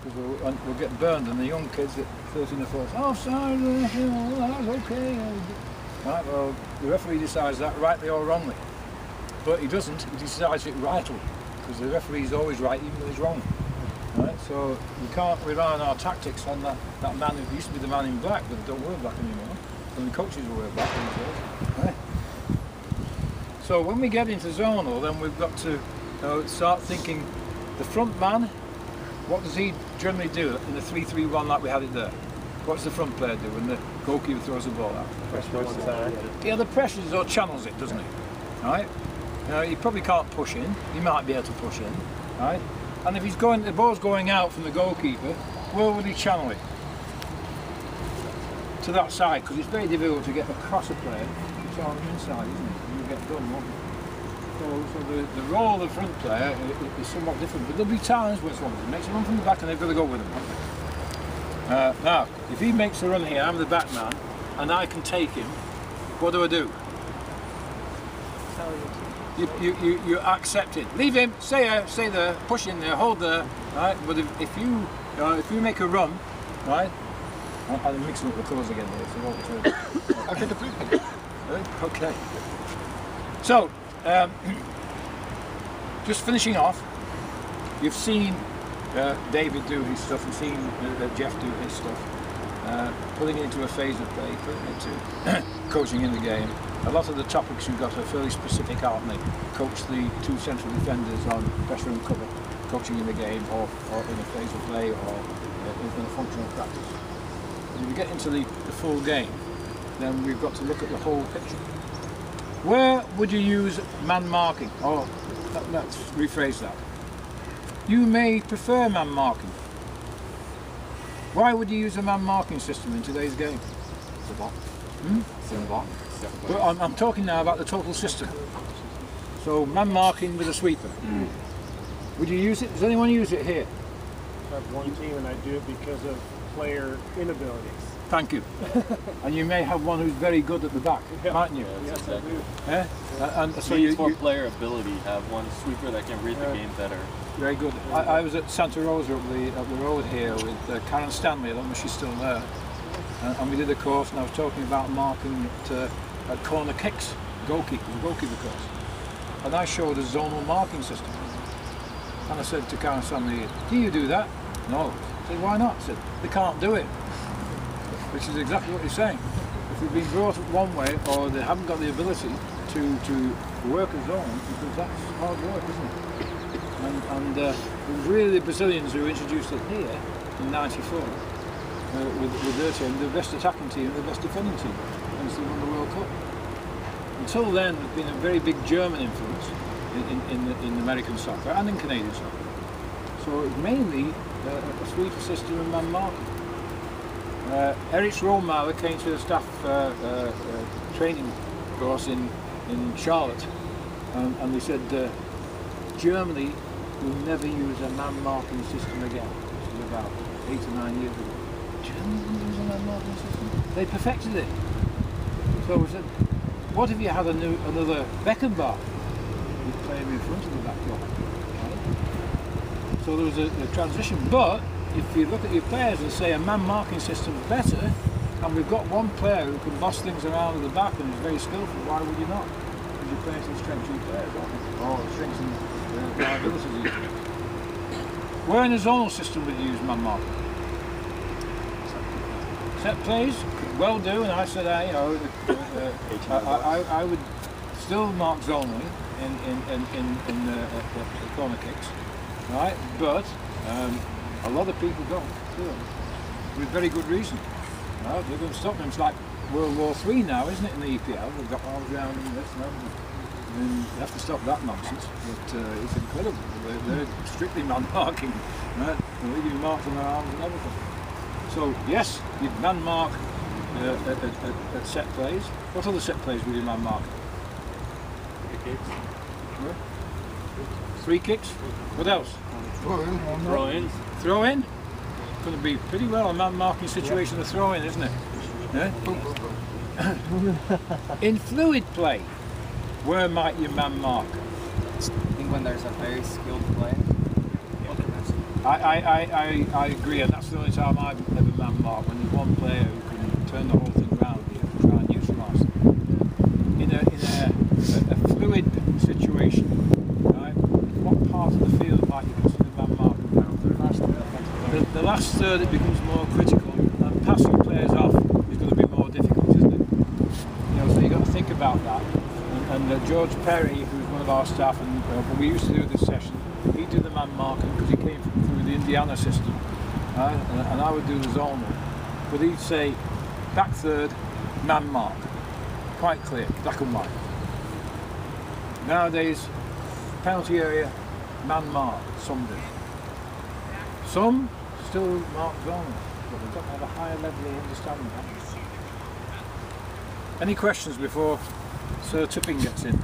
because we'll get burned, and the young kids at 13 or 14, oh, sorry, that's okay. Right, well, the referee decides that rightly or wrongly, but he doesn't. He decides it rightly, because the referee is always right, even when he's wrong. Right, so we can't rely on our tactics on that man who used to be the man in black, but don't wear black anymore. And the coaches will wear black themselves. Right. So when we get into zonal, then we've got to start thinking the front man. What does he generally do in the 3-3-1 like we had it there? What does the front player do when the goalkeeper throws the ball out? He either presses or channels it, doesn't he? Right? He probably can't push in. He might be able to push in. Right? And if the ball's going out from the goalkeeper, where would he channel it? To that side, because it's very difficult to get across a player. It's on the inside, isn't it? You get done, won't you? So the role of the front player is somewhat different, but there'll be times when someone makes a run from the back and they've got to go with him. Now, if he makes a run here, I'm the back man, and I can take him, what do? You accept it. Leave him, stay there, push in there, hold there, right? But if you make a run, right? I'm mixing up the colours again here, so okay. So, just finishing off, you've seen David do his stuff, you've seen Jeff do his stuff, putting it into a phase of play, putting it into coaching in the game. A lot of the topics you've got are fairly specific, aren't they? Coach the two central defenders on pressure and cover, coaching in the game, or in a phase of play, or in a functional practice. If we get into the full game, then we've got to look at the whole picture. Where would you use man marking? Oh, let's rephrase that. You may prefer man marking. Why would you use a man marking system in today's game? Well, I'm talking now about the total system. So man marking with a sweeper. Would you use it? Does anyone use it here? I have one team and I do it because of player inabilities. Thank you. And you may have one who's very good at the back, mightn't you? Yes, I do. Yeah? And so you for player ability, have one sweeper that can read the game better. Very good. I was at Santa Rosa up the road here with Karen Stanley. I don't know if she's still there. And we did a course, and I was talking about marking at corner kicks, goalkeeper course. And I showed a zonal marking system. And I said to Karen Stanley, do you do that? No. I said, why not? I said, they can't do it. Which is exactly what you're saying. If they've been brought up one way, or they haven't got the ability to work a zone, because that's hard work, isn't it? And it was really the Brazilians who introduced it here in '94 with their team, the best attacking team and the best defending team, and they won the World Cup. Until then, there's been a very big German influence in American soccer and in Canadian soccer. So it's mainly a sweeper system and man marking. Erich Rollmauer came to the staff training course in Charlotte, and they said Germany will never use a man marking system again. This was about 8 or 9 years ago. Germany will use a man marking system? They perfected it. So we said, what if you had another Beckenbauer? You'd play him in front of the back line. Right? So there was a transition, but if you look at your players and say a man marking system is better, and we've got one player who can boss things around at the back and is very skillful, why would you not? Because you're playing some strengths in players, aren't you? Or strengths and liabilities. Where in a zonal system would you use man marking? Set plays, well do, and I said I would still mark zonally in the corner kicks, right? But a lot of people don't do it, with very good reason. Right? They're going to stop them. It's like World War III now, isn't it, in the EPL? We've got arms round and this and that. I mean, you have to stop that nonsense, but it's incredible. They're strictly man-marking, right? They're leaving marks on their arms and everything. So, yes, you'd man-mark at set plays. What other set plays would you man-mark? 3 kicks. Yeah. 3 kicks? What else? Throw-ins. Throw-in? Going to be pretty well a man-marking situation to throw in, isn't it? Yeah? In fluid play, where might you man-mark? I think when there's a very skilled player. I agree, and that's the only time I've ever man-marked, when there's one player who can turn the whole thing around and try and neutralise them. In a fluid situation, right? What part of the field might you consider man-marking? The last third, it becomes more critical, and passing players off is going to be more difficult, isn't it? You know, so you've got to think about that. And George Perry, who's one of our staff, and when we used to do this session, he'd do the man marking because he came through the Indiana system, and I would do the zonal. But he'd say, back third, man mark, quite clear, black and white. Nowadays, penalty area, man mark, some do. Some still mark zonal, but they've got to have a higher level of understanding that. Any questions before Sir Tipping gets in?